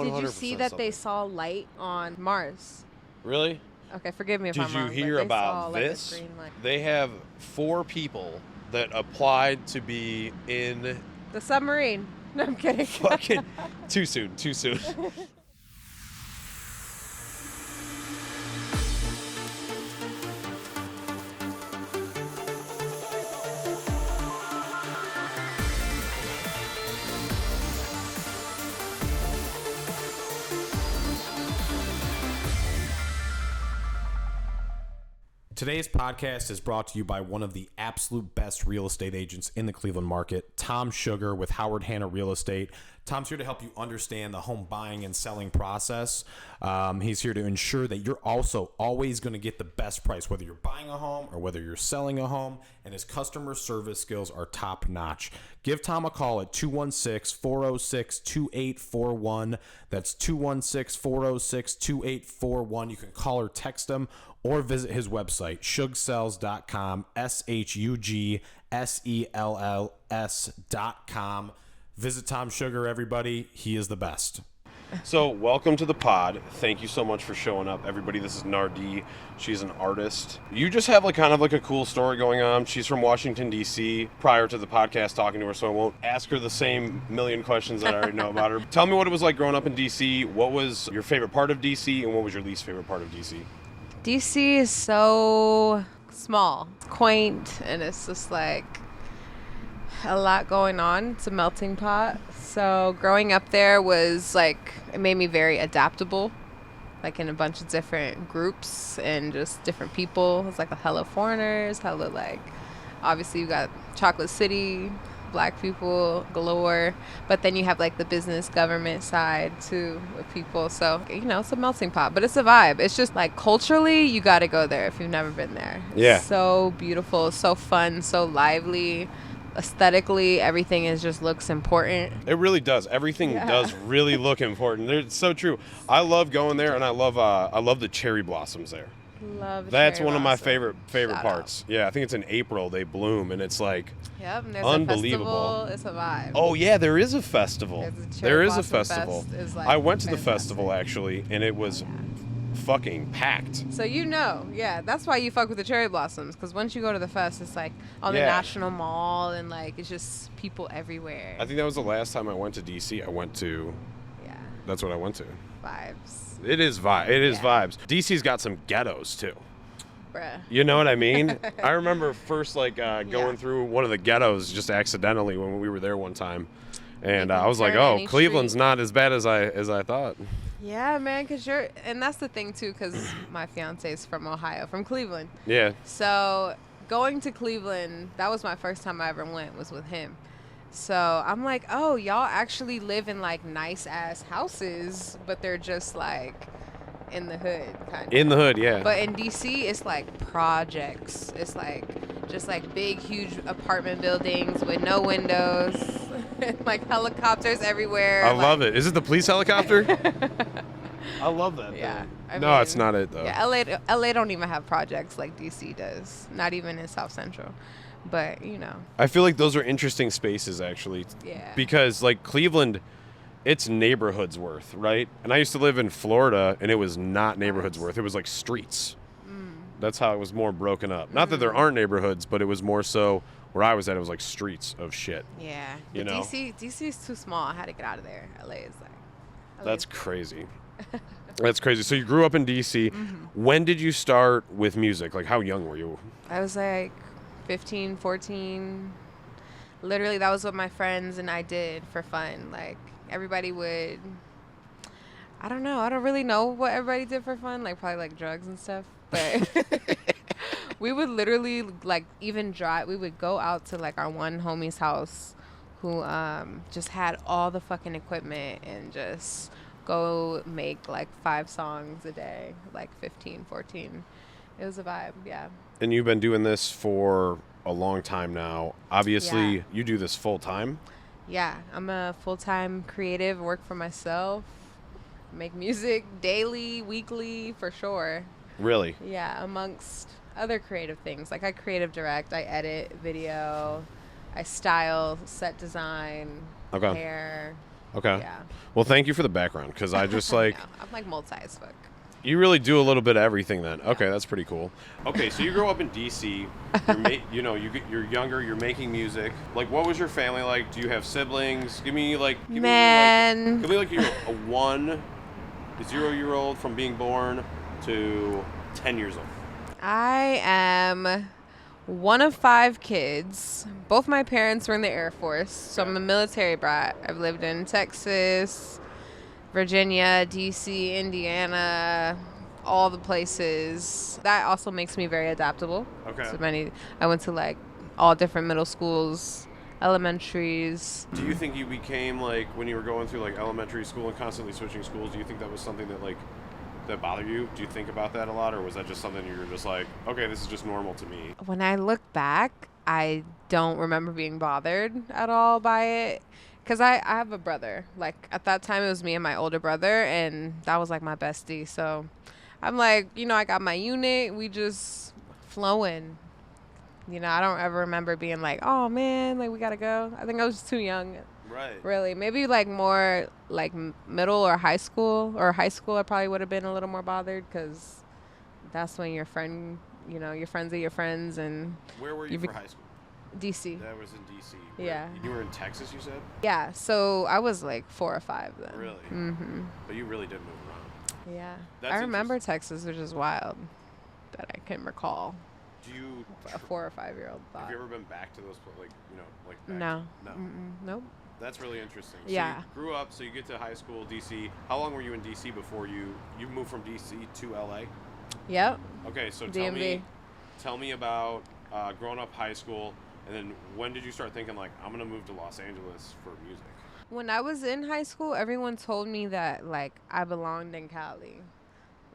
Did you see that they saw light on Mars? Really? Okay, forgive me if I'm wrong. Did you hear about this? Like, a green light. They have 4 people that applied to be in the submarine. No, I'm kidding. Fucking too soon. Today's podcast is brought to you by one of the absolute best real estate agents in the Cleveland market, Tom Sugar with Howard Hanna Real Estate. Tom's here to help you understand the home buying and selling process. He's here to ensure that you're also always going to get the best price, whether you're buying a home or whether you're selling a home, and his customer service skills are top notch. Give Tom a call at 216-406-2841. That's 216-406-2841. You can call or text him or visit his website, shugsells.com, SHUGSELLS.com. Visit Tom Sugar, everybody. He is the best. So, welcome to the pod. Thank you so much for showing up, everybody. This is Narde. She's an artist. You just have kind of a cool story going on. She's from Washington, D.C. Prior to the podcast talking to her, so I won't ask her the same million questions that I already know about her. Tell me what it was like growing up in D.C. What was your favorite part of D.C. and what was your least favorite part of D.C.? DC is so small, quaint, and it's just a lot going on. It's a melting pot. So growing up there was it made me very adaptable, in a bunch of different groups and just different people. It's a hella foreigners, obviously you got Chocolate City, black people galore, but then you have the business government side too with people. So it's a melting pot, but it's a vibe. It's just culturally you got to go there if you've never been there. Yeah, so beautiful, so fun, so lively. Aesthetically, everything just looks important. It really does. Everything does really look important. It's so true. I love going there, and I love the cherry blossoms there. That's one of my favorite parts. Yeah, I think it's in April they bloom, and it's Yep, and there's unbelievable. A festival. It's a vibe. Oh yeah, there is a festival. There is a festival. I went to the fantastic. festival actually, and it was fucking packed. So that's why you fuck with the cherry blossoms, because once you go to the fest, it's on the National Mall, and it's just people everywhere. I think that was the last time I went to DC. That's what I went to. Vibes. It is vibes. DC's got some ghettos too. Bruh. You know what I mean? I remember first going through one of the ghettos just accidentally when we were there one time, and I was like, "Oh, Cleveland's not as bad as I thought." Yeah, man, and that's the thing too, because my fiance is from Ohio, from Cleveland. Yeah. So going to Cleveland, that was my first time I ever went, was with him. So I'm like, oh, y'all actually live in nice ass houses, but they're just in the hood kind of. In the hood, yeah. But in DC, it's projects. It's just big, huge apartment buildings with no windows, helicopters everywhere. I love it. Is it the police helicopter? I love that thing. Yeah. I mean, it's not it though. Yeah, LA don't even have projects like DC does. Not even in South Central. But, I feel like those are interesting spaces, actually. Yeah. Because, Cleveland, it's neighborhoods worth, right? And I used to live in Florida, and it was not neighborhoods worth. It was streets. That's how it was more broken up. Not that there aren't neighborhoods, but it was more so where I was at, it was streets of shit. Yeah. DC is too small. I had to get out of there. LA is That's crazy. That's crazy. So you grew up in DC. Mm-hmm. When did you start with music? How young were you? I was 15, 14. Literally, that was what my friends and I did for fun. Everybody would, I don't know. I don't really know what everybody did for fun. Probably drugs and stuff. But we would literally even drive. We would go out to our one homie's house who just had all the fucking equipment and just go make 5 songs a day, 15, 14. It was a vibe, yeah. And you've been doing this for a long time now. Obviously, you do this full time? Yeah, I'm a full-time creative, work for myself, make music daily, weekly, for sure. Really? Yeah, amongst other creative things. I creative direct, I edit video, I style, set design, hair. Okay. Yeah. Well, thank you for the background, because I just like No, I'm like multi as fuck. you really do a little bit of everything then. Okay, that's pretty cool. Okay, so you grow up in DC. You're younger. You're making music. Like, what was your family like? Do you have siblings? Give me Man. give me like a 0-year-old from being born to 10 years old. I am one of 5 kids. Both my parents were in the Air Force, so I'm a military brat. I've lived in Texas, Virginia, DC, Indiana, all the places. That also makes me very adaptable. Okay. I went to like all different middle schools, elementaries. Do you think you became like, when you were going through like elementary school and constantly switching schools, do you think that was something that like that bothered you? Do you think about that a lot, or was that just something you were just like, okay, this is just normal to me? When I look back, I don't remember being bothered at all by it. Because I have a brother. Like, at that time, it was me and my older brother, and that was like my bestie. So I'm like, I got my unit. We just flowing. I don't ever remember being like, oh, man, like, we got to go. I think I was too young. Right. Really. Maybe like more like middle or high school. Or high school, I probably would have been a little more bothered because that's when your friends are your friends. And Where were you for high school? DC. That was in DC. Yeah. You were in Texas, you said? Yeah. So I was like 4 or 5 then. Really? Mm-hmm. But you really did move around. Yeah. That's I remember Texas, which is wild that I can recall. Do you... A 4 or 5-year-old thought. Have you ever been back to those, back No. No. Nope. That's really interesting. Yeah. So you grew up, so you get to high school, DC. How long were you in DC before you moved from DC to LA? Yep. Okay, so DMV. tell me about growing up high school, and then when did you start thinking like, I'm gonna move to Los Angeles for music? When I was in high school, everyone told me that like I belonged in Cali,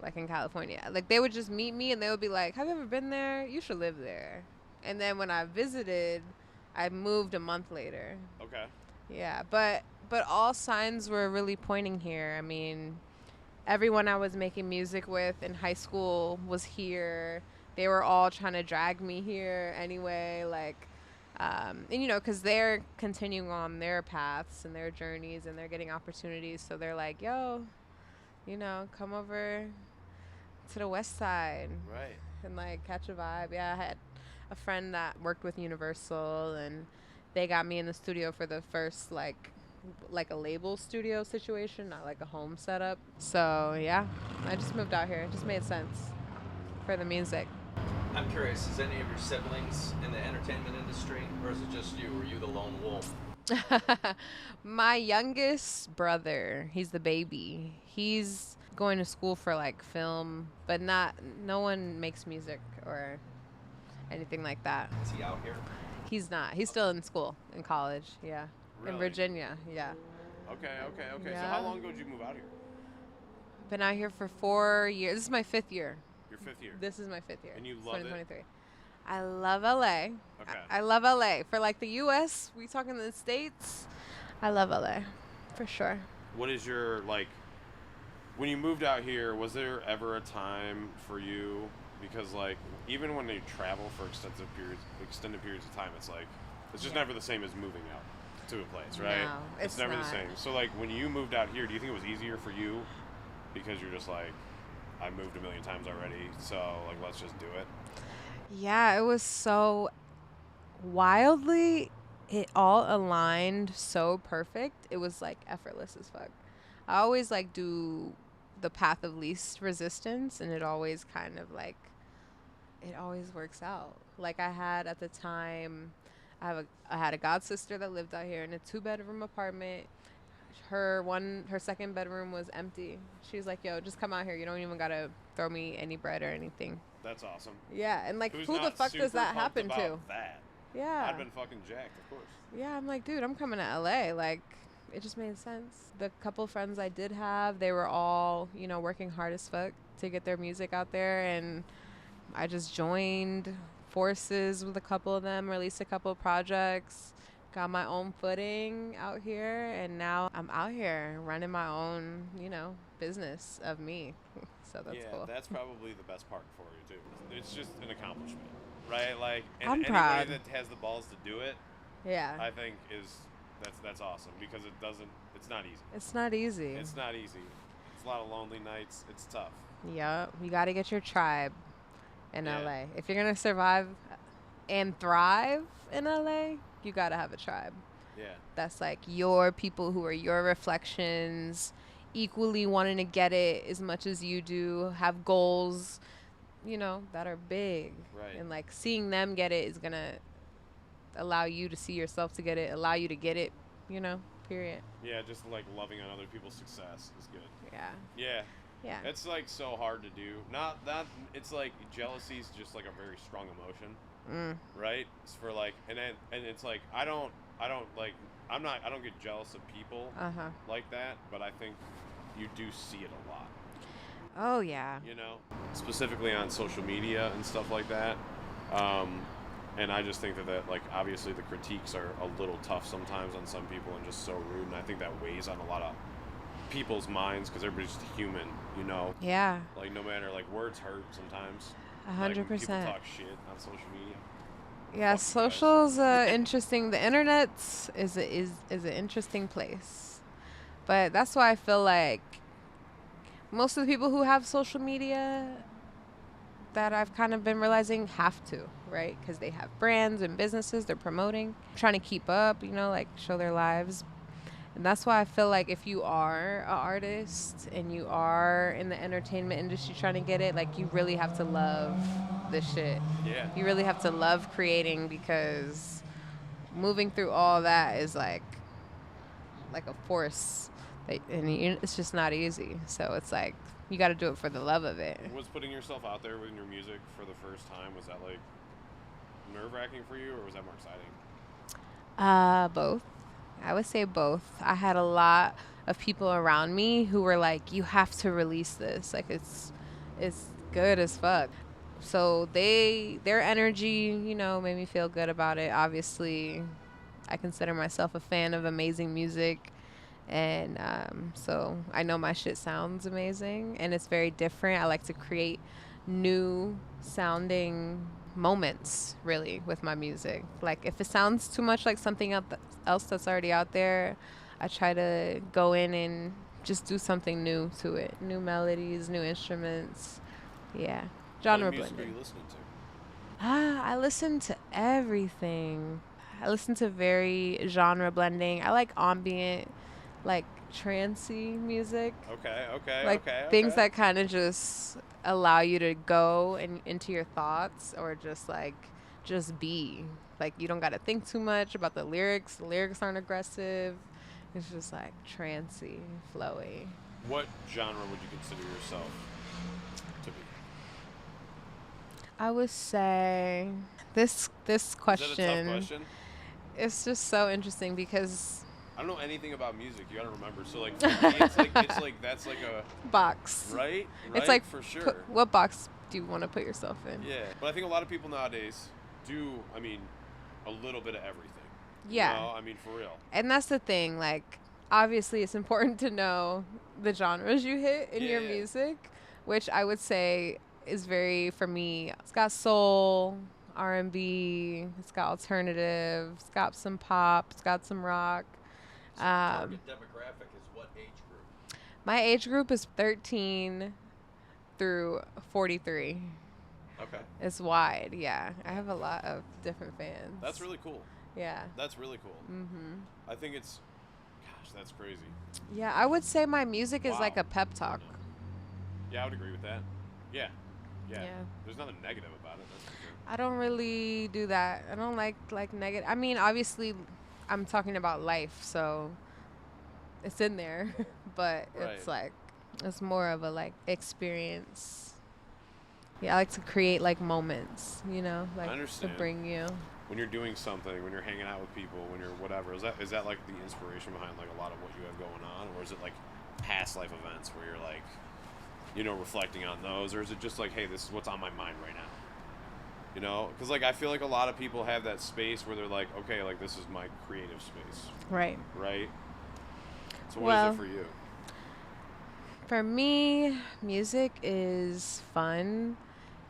like in California. Like they would just meet me and they would be like, "Have you ever been there? You should live there." And then when I visited, I moved a month later. Okay. Yeah, but all signs were really pointing here. I mean, everyone I was making music with in high school was here. They were all trying to drag me here anyway, like, and because they're continuing on their paths and their journeys and they're getting opportunities. So they're like, yo, come over to the West Side. Right. And like catch a vibe. Yeah, I had a friend that worked with Universal and they got me in the studio for the first like a label studio situation, not like a home setup. So yeah, I just moved out here. It just made sense for the music. I'm curious, is any of your siblings in the entertainment industry, or is it just you? Were you the lone wolf? My youngest brother, he's the baby. He's going to school for like film, but no one makes music or anything like that. Is he out here? He's not. He's still in school, in college. Yeah. Really? In Virginia. Yeah. Okay. So Yeah. how long ago did you move out here? Been out here for 4 years. This is my 5th year. Your 5th year. This is my 5th year. And you love it? 2023. I love LA. Okay. I love LA. For like the US, we talking the States. I love LA. For sure. What is your when you moved out here, was there ever a time for you, because like even when you travel for extended periods of time, it's like it's just never the same as moving out to a place, right? No, it's never not. the same. So like when you moved out here, do you think it was easier for you because you're just like, I moved a million times already, so like let's just do it? Yeah, it was so wildly, it all aligned so perfect. It was like effortless as fuck. I always like do the path of least resistance, and it always kind of like, it always works out. Like I had at the time, I had a god sister that lived out here in a 2-bedroom apartment. Her second bedroom was empty. She was like, yo, just come out here. You don't even gotta throw me any bread or anything. That's awesome. Yeah, and like, Who's who the not fuck does super that pumped happen about to? That? Yeah. I'd been fucking jacked, of course. Yeah, I'm like, dude, I'm coming to LA. Like, it just made sense. The couple friends I did have, they were all, working hard as fuck to get their music out there. And I just joined forces with a couple of them, released a couple of projects, got my own footing out here. And now I'm out here running my own, business of me. So that's cool. Yeah, that's probably the best part for you, too. It's just an accomplishment, right? Like, and I'm anybody proud. that has the balls to do it, Yeah. I think that's awesome, because it's It's not easy. It's not easy. It's not easy. It's a lot of lonely nights. It's tough. Yep. You got to get your tribe in Yeah. LA. If you're going to survive and thrive in LA, you got to have a tribe. Yeah. That's like your people who are your reflections, equally wanting to get it as much as you do, have goals, you know, that are big. Right. And like seeing them get it is going to allow you to see yourself to get it, allow you to get it, you know, period. Yeah, just like loving on other people's success is good. Yeah. Yeah. Yeah. It's like so hard to do. Not that it's like jealousy is just like a very strong emotion, right? It's for like, and it's like I don't get jealous of people like that, but I think you do see it a lot. Oh yeah. You know, specifically on social media and stuff like that. And I just think that like obviously the critiques are a little tough sometimes on some people and just so rude, and I think that weighs on a lot of people's minds because everybody's just human, you know. Yeah. Like no matter, like words hurt sometimes. 100%. Like, people talk shit on social media. Yeah, Fuck you guys. social's interesting. The internet is an interesting place, but that's why I feel like most of the people who have social media that I've kind of been realizing have to, right? Because they have brands and businesses they're promoting, trying to keep up, you know, like show their lives. And that's why I feel like if you are an artist and you are in the entertainment industry trying to get it, like you really have to love this shit. Yeah. You really have to love creating, because moving through all that is like a force, it's just not easy. So it's like you got to do it for the love of it. Was putting yourself out there with your music for the first time, was that like nerve-wracking for you, or was that more exciting? Both. I would say both. I had a lot of people around me who were like, you have to release this. Like it's good as fuck. So their energy, you know, made me feel good about it. Obviously, I consider myself a fan of amazing music. And so I know my shit sounds amazing and it's very different. I like to create new sounding moments really with my music. Like if it sounds too much like something else that's already out there, I try to go in and just do something new to it. New melodies, new instruments. Yeah. Genre What music are blending. you listening to? I listen to everything. I listen to very genre blending. I like ambient, like trancey music. Okay. Like things that kind of just allow you to go into your thoughts, or just be. Like you don't got to think too much about the lyrics. The lyrics aren't aggressive. It's just like trancey, flowy. What genre would you consider yourself to be? I would say this question. Is that a tough question? It's just so interesting because I don't know anything about music. You gotta remember. So like for me, it's like that's like a box. right. It's like for sure. What box do you want to put yourself in? Yeah, but I think a lot of people nowadays do. I mean, a little bit of everything. Yeah. You know? I mean, for real. And that's the thing. Like, obviously, it's important to know the genres you hit in your Yeah. music, which I would say is very, for me, it's got soul, R&B, it's got alternative, it's got some pop, it's got some rock. So target demographic is what age group? My age group is 13 through 43. Okay. It's wide, yeah. I have a lot of different fans. That's really cool. Yeah. That's really cool. I think it's, gosh, that's crazy. Yeah, I would say my music is like Wow. a pep talk. Yeah, I would agree with that. Yeah. Yeah. There's nothing negative about it. That's for sure. I don't really do that. I don't like negative. I mean, obviously, I'm talking about life, so it's in there, but it's Right. like it's more of a like experience. Yeah, I like to create like moments, you know, like to understand. bring you. When you're doing something, when you're hanging out with people, when you're whatever, is that like the inspiration behind like a lot of what you have going on, or is it like past life events where you're like, you know, reflecting on those, or is it just like, hey, this is what's on my mind right now? You know, because like I feel like a lot of people have that space where they're like, okay, like this is my creative space, Right. right? So what Well, is it for you? For me, music is fun,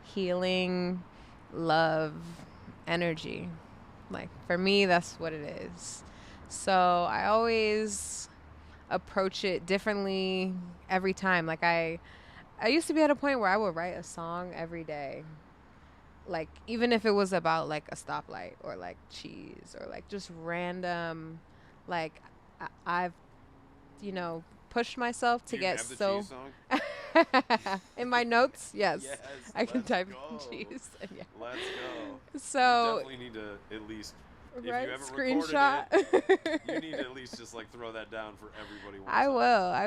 healing, love, energy. Like, for me, that's what it is. So I always approach it differently every time. Like I used to be at a point where I would write a song every day. Like even if it was about like a stoplight or like cheese or like just random, like I've pushed myself to You get have the so cheese song? in my notes. Yes, Yes, I can let's type go. cheese. And yeah. Let's go. So You definitely need to at least, if right, you haven't screenshot. recorded it, you need to at least just like throw that down for everybody. I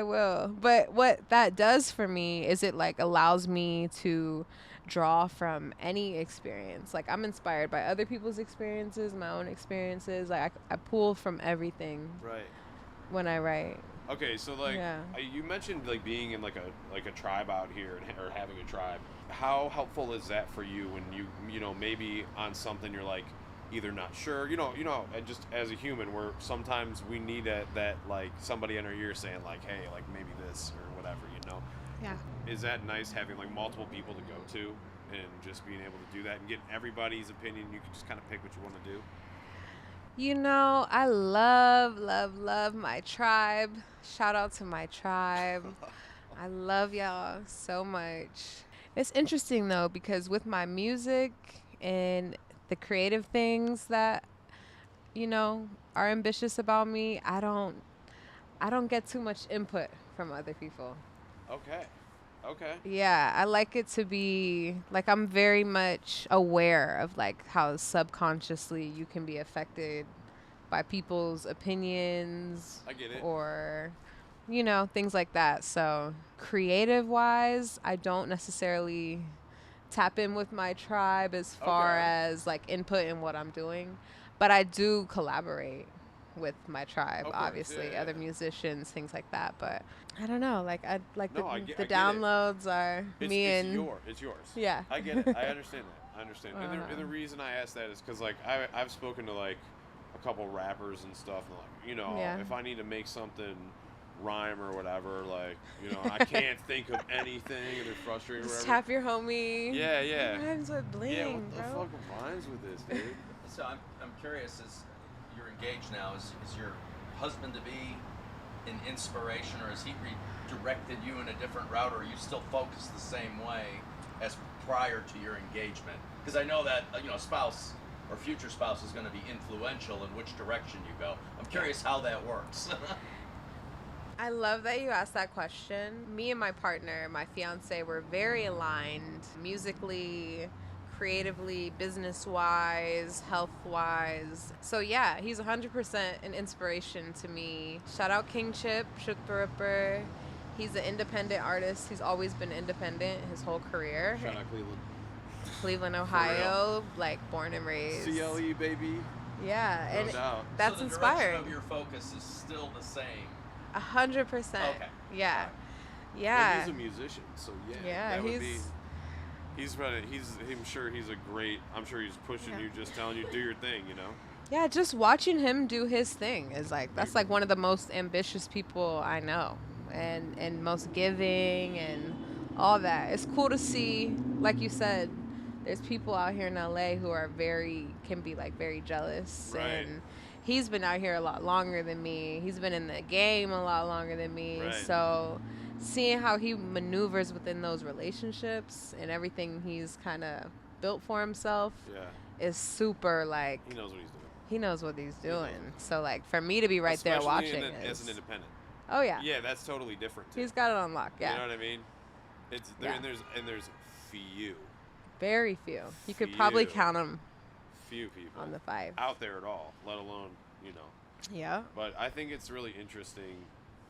will. But what that does for me is it like allows me to draw from any experience. Like I'm inspired by other people's experiences, my own experiences. Like I pull from everything Right. when I write. Okay, so like Yeah. you mentioned like being in like a tribe out here or having a tribe. How helpful is that for you when you know maybe on something you're like either not sure, and just as a human, where sometimes we need that like somebody in our ear saying like, hey, like maybe this or whatever, Yeah. Is that nice having like multiple people to go to and just being able to do that and get everybody's opinion? You can just kind of pick what you want to do. I love my tribe. Shout out to my tribe. I love y'all so much. It's interesting though, because with my music and the creative things that, are ambitious about me, I don't get too much input from other people. Okay. Yeah, I like it to be like I'm very much aware of like how subconsciously you can be affected by people's opinions. I get it. Or things like that. So creative wise, I don't necessarily tap in with my tribe as far as like input in what I'm doing, but I do collaborate with my tribe, Of course, obviously, yeah. other musicians, things like that. But I don't know, like I like I the get it. downloads are me and It's yours. Yeah. I get it. I understand that. I understand. And the reason I ask that is because like I've spoken to like a couple rappers and stuff, and like Yeah. if I need to make something rhyme or whatever, like I can't think of anything, and they're frustrated. Or just whatever. tap your homie. Yeah. What rhymes with bling, Yeah, what the bro? fuck rhymes with this, dude? So I'm curious, as you're engaged now, is your husband to be an inspiration, or has he redirected you in a different route, or are you still focused the same way as prior to your engagement? Because I know that a spouse or future spouse is going to be influential in which direction you go. I'm curious how that works. I love that you asked that question. Me and my partner, my fiance, were very aligned musically, creatively, business-wise, health-wise. So yeah, he's 100% an inspiration to me. Shout out King Chip, Shook the Ripper. He's an independent artist. He's always been independent his whole career. Shout out Cleveland. Cleveland, Ohio, like born and raised. CLE, baby. Yeah, No and doubt. that's so the inspiring. direction of your focus is still the same. 100%. Okay. Yeah. Well, Yeah. he's a musician, so yeah. Yeah, that would be. he's- He's running. I'm sure he's a great. I'm sure he's pushing Yeah. you, just telling you do your thing. Yeah, just watching him do his thing is like, that's like one of the most ambitious people I know, and most giving and all that. It's cool to see, like you said, there's people out here in LA who are can be like very jealous. Right. And he's been out here a lot longer than me. He's been in the game a lot longer than me. Right. So seeing how he maneuvers within those relationships and everything he's kind of built for himself Yeah. is super like, He knows what he's doing. he knows what he's doing. So like for me to be right there Especially watching as an is, independent. oh yeah, Yeah, that's totally different. Too. he's got it on lock. Yeah, You know what I mean? It's there, Yeah. and there's few very few. You could probably Few. count them people on the 5. out there at all, let alone Yeah. But I think it's really interesting.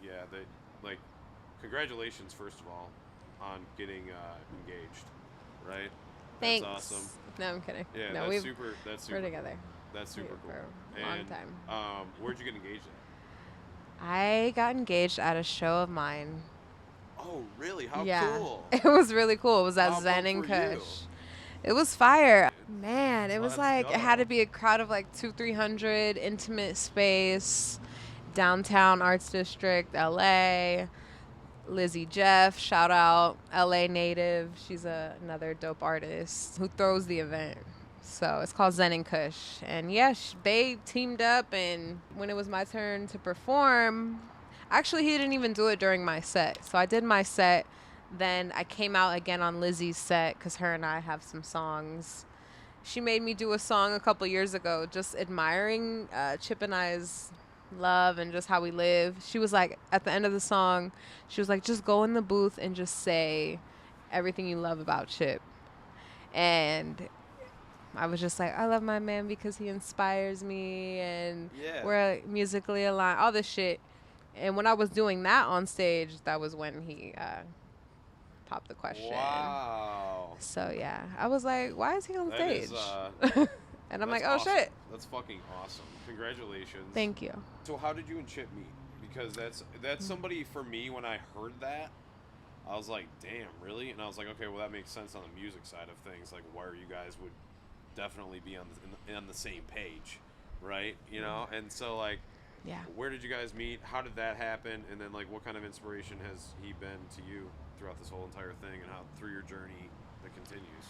Yeah, that like congratulations first of all on getting engaged, right? Thanks. That's awesome. No, I'm kidding. Yeah, no, that's we've super. That's super. we're together. That's super cool. For a long time. Where'd you get engaged at? I got engaged at a show of mine. Oh, really? How yeah. cool! It was really cool. It was at How Zen pumped and were you? Kush. It was fire. Man, it was Let's like, it had go. to be a crowd of like 200-300, intimate space, downtown Arts District, LA. Lizzie Jeff, shout out, LA native. She's another dope artist who throws the event. So it's called Zen and Kush. And yeah, they teamed up, and when it was my turn to perform, Actually, he didn't even do it during my set. So I did my set. Then I came out again on Lizzie's set because her and I have some songs. She made me do a song a couple years ago just admiring Chip and I's love and just how we live. She was like, at the end of the song, she was like, just go in the booth and just say everything you love about Chip. And I was just like, I love my man because he inspires me and we're musically aligned, all this shit. And when I was doing that on stage, that was when he popped the question. Wow. So yeah, I was like, why is he on stage? And I'm like, oh awesome. shit. That's fucking awesome. Congratulations. Thank you. So how did you and Chip meet? Because that's somebody, for me, when I heard that, I was like, damn, really? And I was like, okay, well, that makes sense on the music side of things, like where you guys would definitely be on the same page, right? You know? And so, like, yeah, where did you guys meet? How did that happen? And then, like, what kind of inspiration has he been to you throughout this whole entire thing, and how through your journey that continues?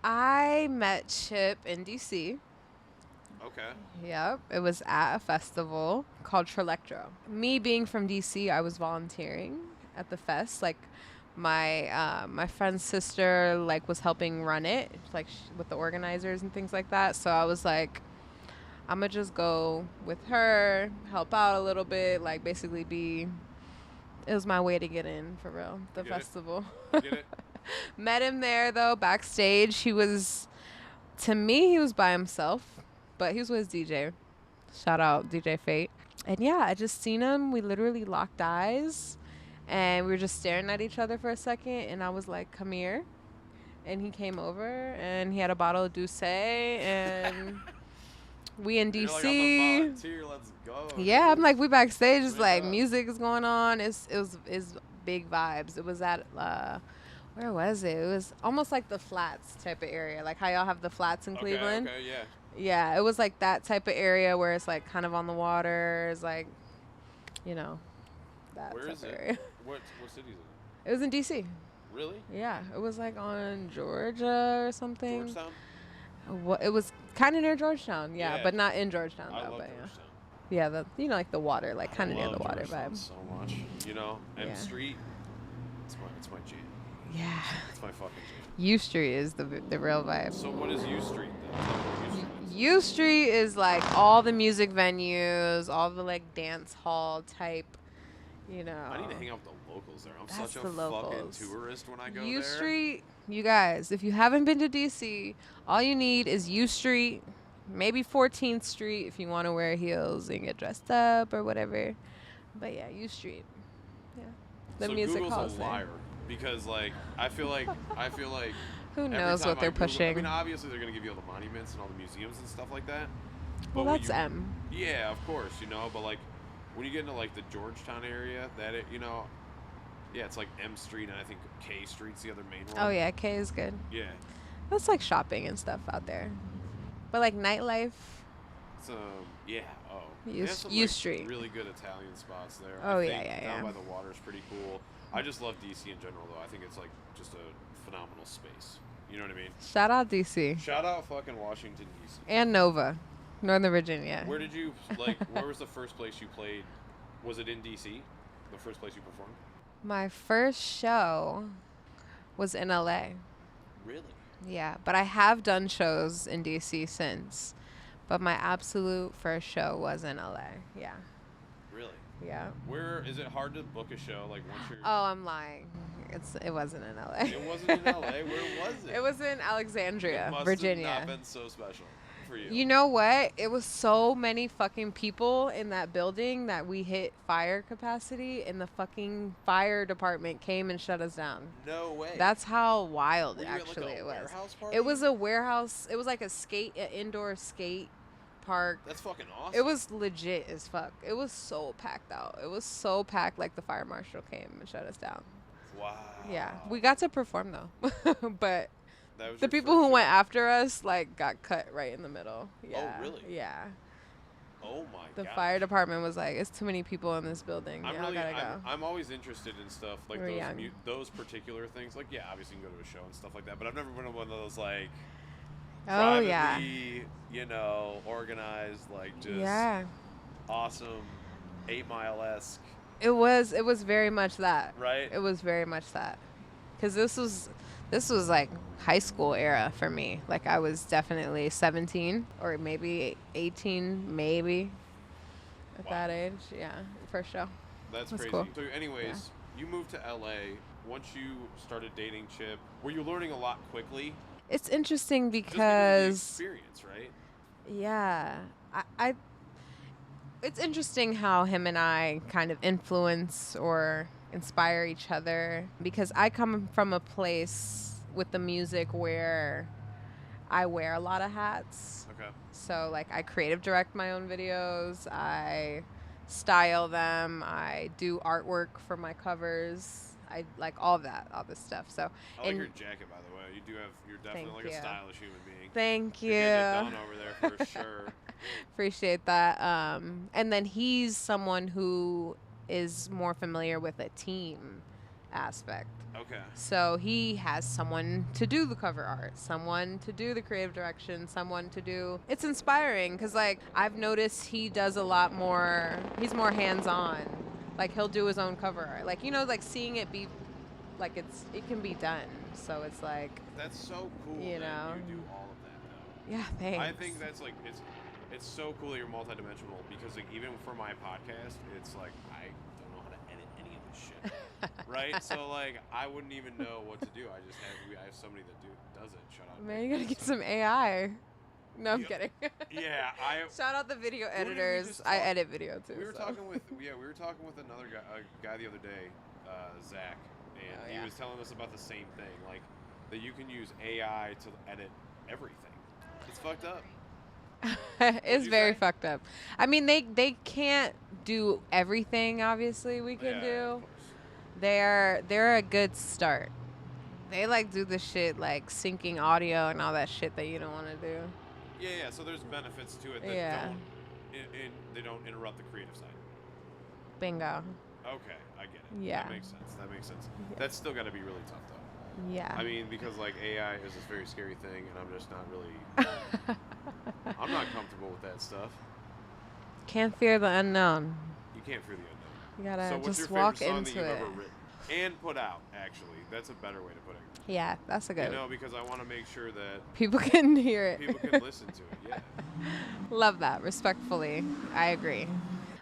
I met Chip in DC. Okay. Yep. It was at a festival called Trelectro. Me being from DC, I was volunteering at the fest. Like, my friend's sister, like, was helping run it, like, with the organizers and things like that. So I was like, I'm gonna just go with her, help out a little bit, like, basically it was my way to get in, for real, the festival. Get it? Met him there, though, backstage. To me, he was by himself, but he was with his DJ. Shout out DJ Fate. And yeah, I just seen him. We literally locked eyes, and we were just staring at each other for a second, and I was like, come here. And he came over, and he had a bottle of Douce, and we in DC. You're like, I'm a volunteer, let's go. Yeah, I'm like, we backstage. It's like music is going on. It's big vibes. It was at where was it? It was almost like the Flats type of area, like how y'all have the Flats in Cleveland. Okay, yeah. Yeah, it was like that type of area where it's like kind of on the water. It's like, you know, that Where type is of it? area. What city is it? It was in DC. Really? Yeah, it was like on Georgia or something. Georgetown? It was kind of near Georgetown, yeah, Yeah. but not in Georgetown I though. love But Georgetown. yeah, like the water, like kind of near the water Georgetown vibe. so much, you know. M Yeah. Street, it's my jam. Yeah, It's my fucking jam. U Street is the real vibe. So what is U Street then? Tell me what U Street is. U Street is like all the music venues, all the like dance hall type, you know. I need to hang out with the locals there. I'm That's such a the fucking locals. tourist when I go U there. Street, you guys, if you haven't been to DC, all you need is U Street, maybe 14th Street if you want to wear heels and get dressed up or whatever. But yeah, U Street. Yeah. The so music Google's halls a there. liar because like I feel like Who every knows time what they're I Google, pushing? I mean, obviously they're gonna give you all the monuments and all the museums and stuff like that. Well, when that's M. Yeah, of course, you know, but like when you get into like the Georgetown area, you know, yeah, it's like M Street and I think K Street's the other main one. Oh yeah, K is good. Yeah. That's like shopping and stuff out there. But like nightlife, So yeah, U- They have some, U like, Street. really good Italian spots there. Oh, I yeah, think yeah, down yeah. by the water is pretty cool. I just love DC in general though. I think it's like just a phenomenal space. You know what I mean? Shout out DC Shout out fucking Washington DC. and Nova, Northern Virginia. Where did you where was the first place you played? Was it in DC? The first place you performed? My first show was in LA. Really? Yeah, but I have done shows in DC since. But my absolute first show was in LA. Yeah. Really? Yeah. Where is it hard to book a show like once you're Oh, I'm lying. It wasn't in LA. It wasn't in LA. Where was it? It was in Alexandria, It must Virginia. have not been so special for you. You know what? It was so many fucking people in that building that we hit fire capacity and the fucking fire department came and shut us down. No way. That's how wild Were you at, like, actually a it was. warehouse party? It was a warehouse. It was like an indoor skate park. That's fucking awesome. It was legit as fuck. It was so packed out. It was so packed like the fire marshal came and shut us down. Wow. Yeah. We got to perform though. But That was the your people first who went show? after us like got cut right in the middle. Yeah. really? Yeah. Oh my The god. fire department was like, it's too many people in this building. Y'all gotta go. I'm always interested in stuff like We're young. those particular things. Like, yeah, obviously you can go to a show and stuff like that, but I've never been to one of those like Oh yeah. privately, you know, organized, like just Yeah. awesome 8 Mile-esque. It was very much that. Right? It was very much that. Cuz this was like high school era for me. Like I was definitely 17 or maybe 18 maybe at Wow. that age. Yeah, for sure. That's That's crazy. cool. So anyways, you moved to LA. Once you started dating Chip, were you learning a lot quickly? It's interesting Just because of the because experience, right? yeah, I it's interesting how him and I kind of influence or inspire each other because I come from a place with the music where I wear a lot of hats. Okay. So like I creative direct my own videos, I style them, I do artwork for my covers. I like all of that, all this stuff. So I like and your jacket, by the way. You're definitely like you. a stylish human being. Thank you. You're getting it done over there for sure. Appreciate that. And then he's someone who is more familiar with a team aspect. Okay. So he has someone to do the cover art, someone to do the creative direction, someone to do. It's inspiring because, like, I've noticed he does a lot more. He's more hands-on. Like he'll do his own cover art. Like like seeing it be, like it can be done. So it's like. That's so cool You know. that you do all of that, though. Yeah, thanks. I think that's like it's so cool that you're multidimensional because like even for my podcast, it's like I don't know how to edit any of this shit, right? So like I wouldn't even know what to do. I have somebody that does it. Shout out. Man, you gotta get some AI. No, I'm Yeah. kidding. Yeah, Shout out the video did we editors. just I talk- edit video too. we were so. talking with another guy the other day, Zach, and Oh, he yeah. was telling us about the same thing, like that you can use AI to edit everything. It's fucked up. It's you very say? fucked up. I mean, they can't do everything. Obviously, we can Of do. course. They're a good start. They like do the shit like syncing audio and all that shit that you don't want to do. Yeah. So there's benefits to it that Yeah. they don't interrupt the creative side. Bingo. Okay, I get it. Yeah. That makes sense. That's still got to be really tough though. Yeah. I mean, because like AI is this very scary thing, and I'm just not really. I'm not comfortable with that stuff. Can't fear the unknown. You can't fear the unknown. You gotta So what's just your favorite walk song into that you've it. ever written and put out? Actually, that's a better way to put it. Yeah, that's a good. You know, because I want to make sure that People can hear it. people can listen to it. Yeah. Love that. Respectfully, I agree.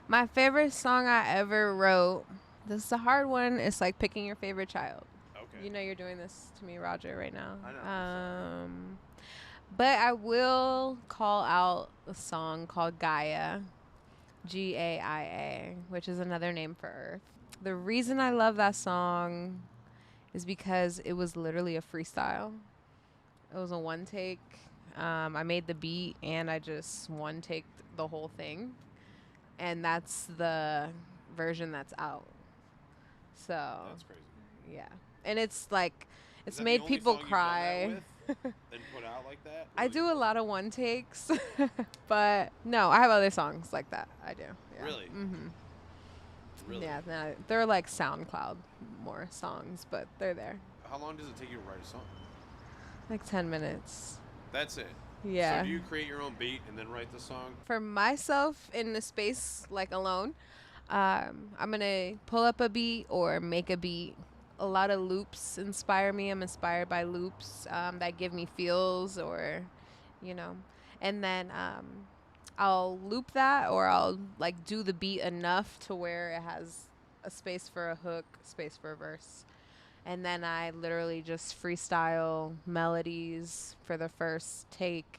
My favorite song I ever wrote. This is a hard one. It's like picking your favorite child. Okay. You know you're doing this to me, Roger, right now. I know. But I will call out a song called Gaia, Gaia, which is another name for Earth. The reason I love that song is because it was literally a freestyle. It was a one take. I made the beat and I just one taked the whole thing. And that's the version that's out. So, That's crazy. yeah. And it's like, Is it's that the made only people song you've done cry. that with and put out like that? I do a lot of one takes, but no, I have other songs like that. I do. Yeah. Really? Mm-hmm. Really? Yeah, they're like SoundCloud more songs, but they're there. How long does it take you to write a song? Like 10 minutes. That's it. Yeah. So do you create your own beat and then write the song? For myself in the space, like alone, I'm gonna pull up a beat or make a beat. A lot of loops inspire me. I'm inspired by loops that give me feels or, and then I'll loop that or I'll like do the beat enough to where it has a space for a hook, space for a verse. And then I literally just freestyle melodies for the first take.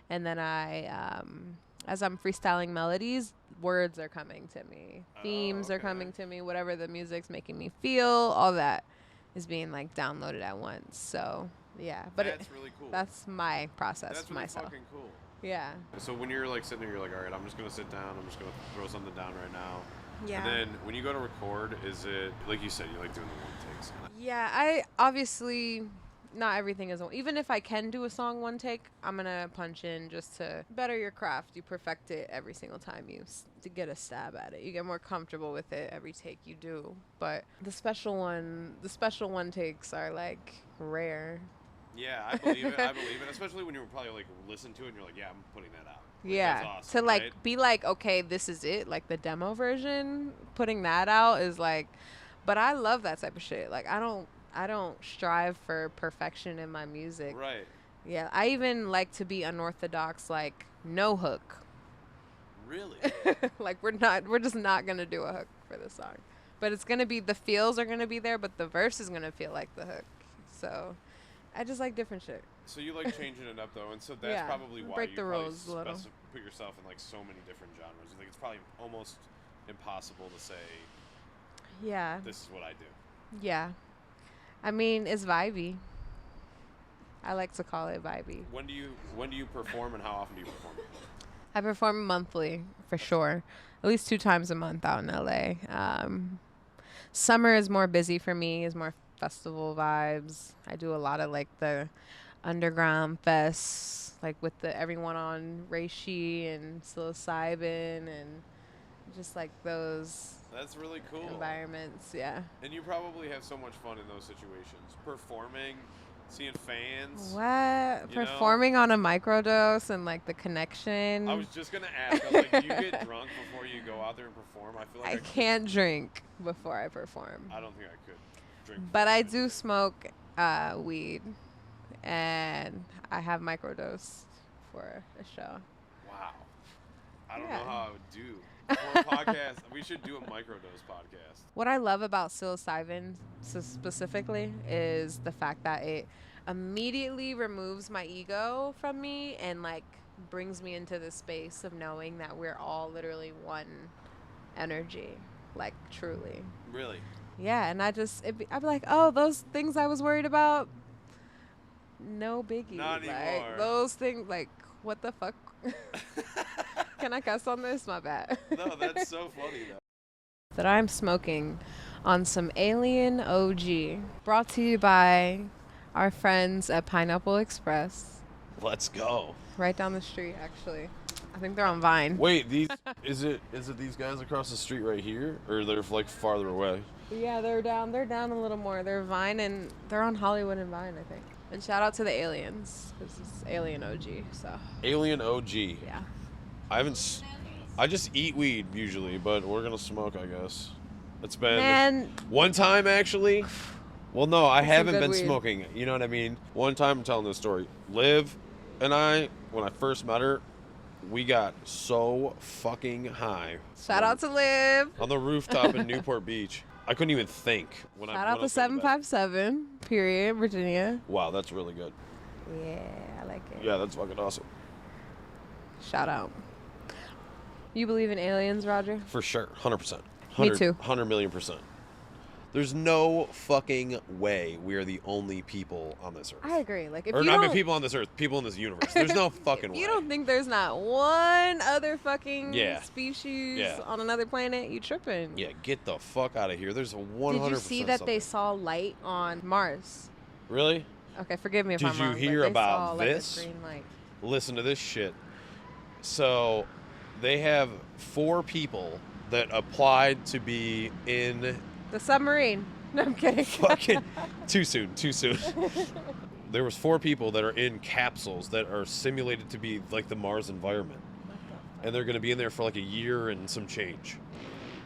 And then as I'm freestyling melodies, words are coming to me. Themes are okay. coming to me. Whatever the music's making me feel, all that is being like downloaded at once. So, yeah. But That's really cool. That's my process That's for really myself. fucking cool. Yeah. So when you're like sitting there, you're like, all right, I'm just gonna sit down. I'm just gonna throw something down right now. Yeah. And then when you go to record, is it like you said, you like doing the one takes? Yeah, I obviously not everything is even if I can do a song one take, I'm gonna punch in just to better your craft. You perfect it every single time to get a stab at it. You get more comfortable with it every take you do. But the special one takes are like rare. Yeah, I believe it. Especially when you probably like listen to it and you're like, yeah, I'm putting that out. Yeah. That's awesome, To like right? be like, okay, this is it. Like the demo version, putting that out is like, but I love that type of shit. Like I don't strive for perfection in my music. Right. Yeah. I even like to be unorthodox, like no hook. Really? Like we're just not gonna do a hook for this song. But it's gonna be, the feels are gonna be there, but the verse is gonna feel like the hook. So I just like different shit. So you like changing it up though, and so that's Yeah, probably why break you the probably rules a little. put yourself in like so many different genres. I think it's probably almost impossible to say Yeah. this is what I do. Yeah. I mean, it's vibey. I like to call it vibey. When do you perform, and how often do you perform? I perform monthly for sure, at least 2 times a month out in LA. Summer is more busy for me, is more festival vibes. I do a lot of like the underground fests, like with the everyone on reishi and psilocybin and just like those That's really cool. environments. Yeah. And you probably have so much fun in those situations, performing, seeing fans. What? You know? Performing on a microdose and like the connection. I was just gonna ask. I was like, do you get drunk before you go out there and perform? I feel like I can't drink before I perform. I don't think I could drink. But I do smoke weed, and I have microdosed for a show. Wow. I don't Yeah. know how I would do. For a podcast, we should do a microdose podcast. What I love about psilocybin specifically is the fact that it immediately removes my ego from me and like brings me into the space of knowing that we're all literally one energy, like truly. Really? Yeah, and I'd be like, oh, those things I was worried about, no biggie. Not like, anymore. those things, like, what the fuck? Can I cuss on this? My bad. No, that's so funny though. That I'm smoking on some Alien OG, brought to you by our friends at Pineapple Express, Let's go. right down the street, actually. I think they're on Vine. Wait, these is it these guys across the street right here, or they're like farther away? Yeah, they're down a little more. They're Vine, and they're on Hollywood and Vine, I think. And shout out to the Aliens, because it's Alien OG, so Alien OG. yeah. I just eat weed usually, but we're gonna smoke, I guess. It's been Man, one time actually. Well, no, I That's some haven't good been weed. smoking. You know what I mean? One time, I'm telling this story. Liv and I, when I first met her, we got so fucking high. shout out to Liv. On the rooftop in Newport Beach. I couldn't even think when I Shout when out I to was going to bed. 757, period, Virginia. Wow, that's really good. Yeah, I like it. Yeah, that's fucking awesome. Shout out. You believe in aliens, Roger? For sure. 100%. Me too. 100 million%. There's no fucking way we are the only people on this earth. I agree. Like, if Or you not don't, people on this earth, people in this universe. There's no fucking way. you don't think there's not one other fucking Yeah. species Yeah. on another planet, you tripping. Yeah, get the fuck out of here. There's a 100%. Did you see that they something. saw light on Mars? Really? Okay, forgive me if Did I'm you wrong. but hear they about saw, like, a this? green light. Listen to this shit. So, they have 4 people that applied to be in The submarine. No, I'm kidding. fucking too soon. There was 4 people that are in capsules that are simulated to be like the Mars environment, and they're going to be in there for like a year and some change.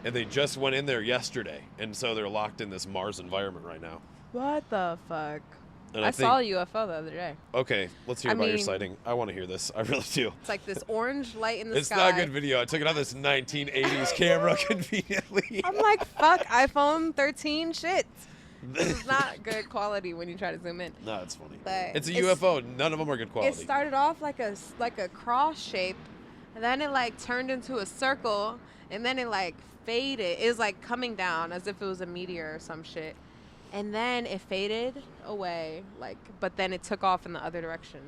And they just went in there yesterday, and so they're locked in this Mars environment right now. What the fuck? And I I think, saw a UFO the other day. okay, let's hear I about your mean- sighting. I want to hear this. I really do. It's like this orange light in the It's sky. not a good video. I took it on this 1980s camera conveniently. I'm like, fuck, iPhone 13 shit. This is not good quality when you try to zoom in. No, it's funny. But It's a it's- UFO. None of them are good It quality. started off like a cross shape, and then it like turned into a circle, and then it like faded. It was like coming down as if it was a meteor or some shit. And then it faded away, like, but then it took off in the other direction.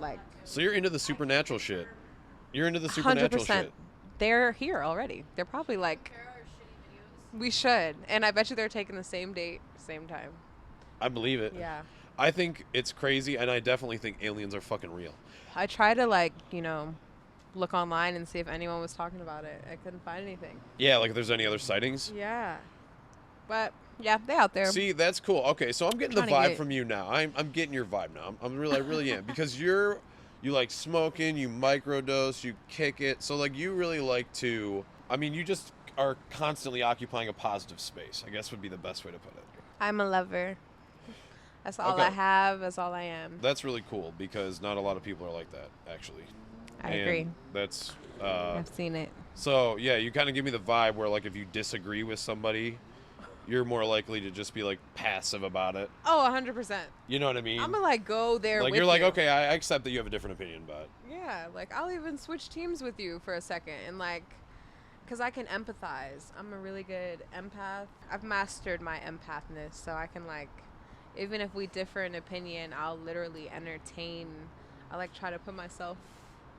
Like, So you're into the supernatural shit. You're into the supernatural 100%. shit. They're here already. They're probably like, we should. And I bet you they're taking the same date, same time. I believe it. Yeah. I think it's crazy, and I definitely think aliens are fucking real. I try to, like, look online and see if anyone was talking about it. I couldn't find anything. Yeah, like if there's any other sightings. Yeah. But, yeah, they out there. See, that's cool. Okay, so I'm getting the Trying to vibe get- from you now. I'm getting your vibe now. I really am because you're you like smoking, you microdose, you kick it. So like you really like to, I mean, you just are constantly occupying a positive space, I guess would be the best way to put it. I'm a lover. That's all Okay. I have. That's all I am. That's really cool because not a lot of people are like that, actually. I And agree. That's I've seen it. so yeah. You kind of give me the vibe where like if you disagree with somebody, you're more likely to just be like passive about it. Oh, 100%. You know what I mean? I'm gonna like go there like with you're like, you. okay, I accept that you have a different opinion, but Yeah, like I'll even switch teams with you for a second and like, because I can empathize. I'm a really good empath. I've mastered my empathness, so I can like, even if we differ in opinion, I'll literally entertain. I like try to put myself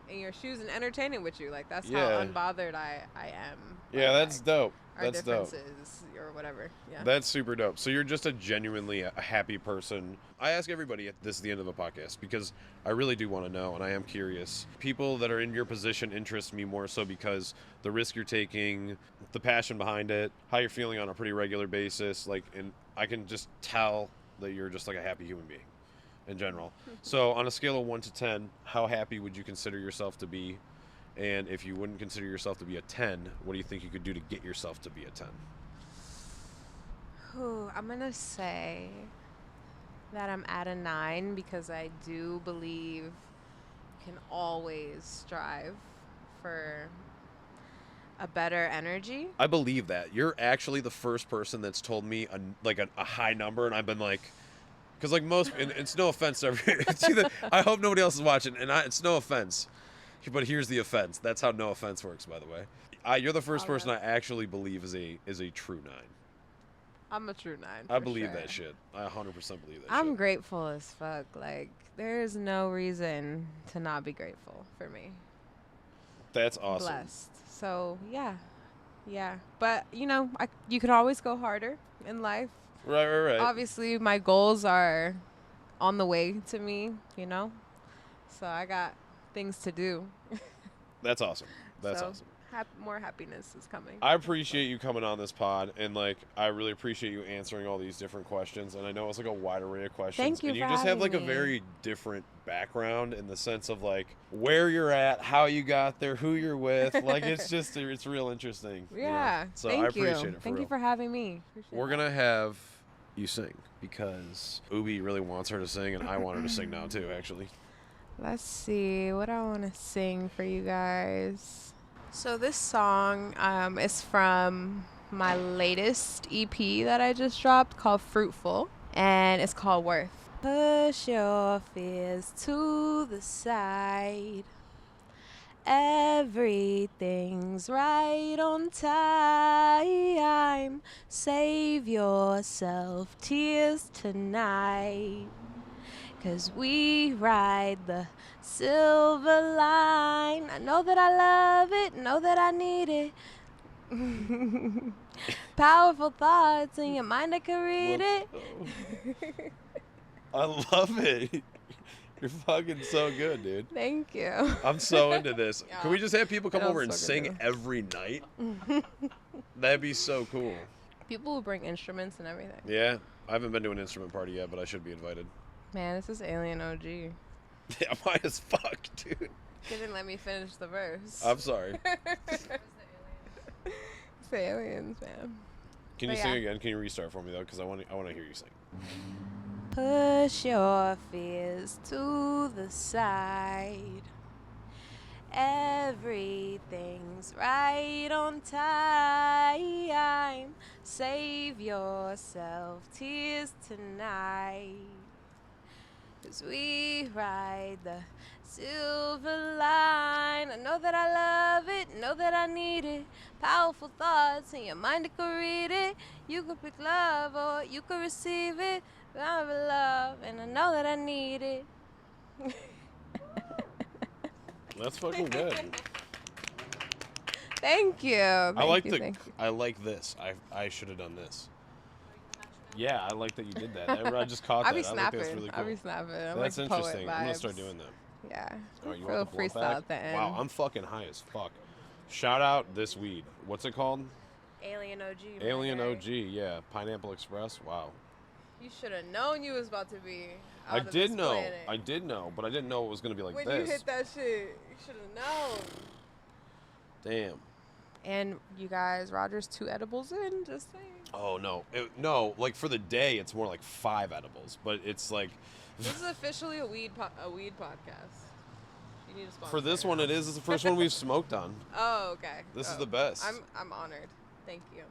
in your shoes and entertain it with you. Like that's Yeah. how unbothered I am. yeah, by, that's like, dope. Our That's dope. differences or whatever. Yeah. That's super dope. So you're just a genuinely a happy person. I ask everybody at this is the end of a podcast because I really do want to know and I am curious. People that are in your position interest me more so because the risk you're taking, the passion behind it, how you're feeling on a pretty regular basis, like, and I can just tell that you're just like a happy human being in general. So on a scale of 1 to 10, how happy would you consider yourself to be? And if you wouldn't consider yourself to be a 10, what do you think you could do to get yourself to be a 10? Ooh, I'm gonna say that I'm at a 9 because I do believe you can always strive for a better energy. I believe that. You're actually the first person that's told me a high number, and I've been like, because like most, and it's no offense to every, I hope nobody else is watching, and it's no offense, but here's the offense. That's how no offense works, by the way. You're the first person I actually believe is a true 9. I'm a true 9. I for believe sure. that shit. I 100% believe that I'm shit. grateful as fuck. Like, there's no reason to not be grateful for me. That's awesome. Blessed. So, yeah. Yeah. But, you know, you could always go harder in life. Right. Obviously, my goals are on the way to me, you know? So, I got things to do. That's awesome. That's So, awesome. More happiness is coming. I appreciate you coming on this pod, and like I really appreciate you answering all these different questions. And I know it's like a wide array of questions. Thank you and you for just have like having a me. very different background in the sense of like where you're at, how you got there, who you're with. Like it's real interesting. you know? Yeah. So Thank I appreciate you. it. Thank real. you for having me. Appreciate We're that. gonna have you sing because Ubi really wants her to sing, and I want her to sing now too. Actually. Let's see what I want to sing for you guys. So this song is from my latest EP that I just dropped called Fruitful, and it's called Worth. Push your fears to the side. Everything's right on time. Save yourself tears tonight. 'Cause we ride the silver line. I know that I love it, know that I need it. Powerful thoughts in your mind, I can read it. I love it. You're fucking so good, dude. Thank you. I'm so into this. Yeah. Can we just have people come That over and was so sing good. every night? That'd be so cool. People will bring instruments and everything. Yeah, I haven't been to an instrument party yet, but I should be invited. Man, this is Alien OG. Yeah, I'm high as fuck, dude. Didn't let me finish the verse. I'm sorry. It's the aliens, man. Can you But sing yeah. again? Can you restart for me though? Because I want to hear you sing. Push your fears to the side. Everything's right on time. Save yourself tears tonight. 'Cause we ride the silver line. I know that I love it, know that I need it. Powerful thoughts in your mind, I could read it. You could pick love or you could receive it. But I'm in love and I know that I need it. That's fucking good. Thank you. Thank you. I like this. I should have done this. Yeah, I like that you did that. I just caught that. I be I think snapping. that's really cool. I be snapping. I'm That's like poet interesting. I'm gonna start vibes. doing that. Yeah. Oh, you Real want the blunt freestyle back? at the end. Wow, I'm fucking high as fuck. Shout out this weed. What's it called? Alien OG. Alien man. OG. Yeah, Pineapple Express. Wow. You should have known you was about to be out I of did this know. planet. I did know, but I didn't know it was going to be like when this. you hit that shit, you should have known. Damn. And you guys, Roger's 2 edibles in, just saying. Oh, no. No, like for the day, it's more like 5 edibles, but it's like... This is officially a weed podcast. You need a sponsor. For this one, it is. It's the first one we've smoked on. Oh, okay. This is the best. I'm honored. Thank you.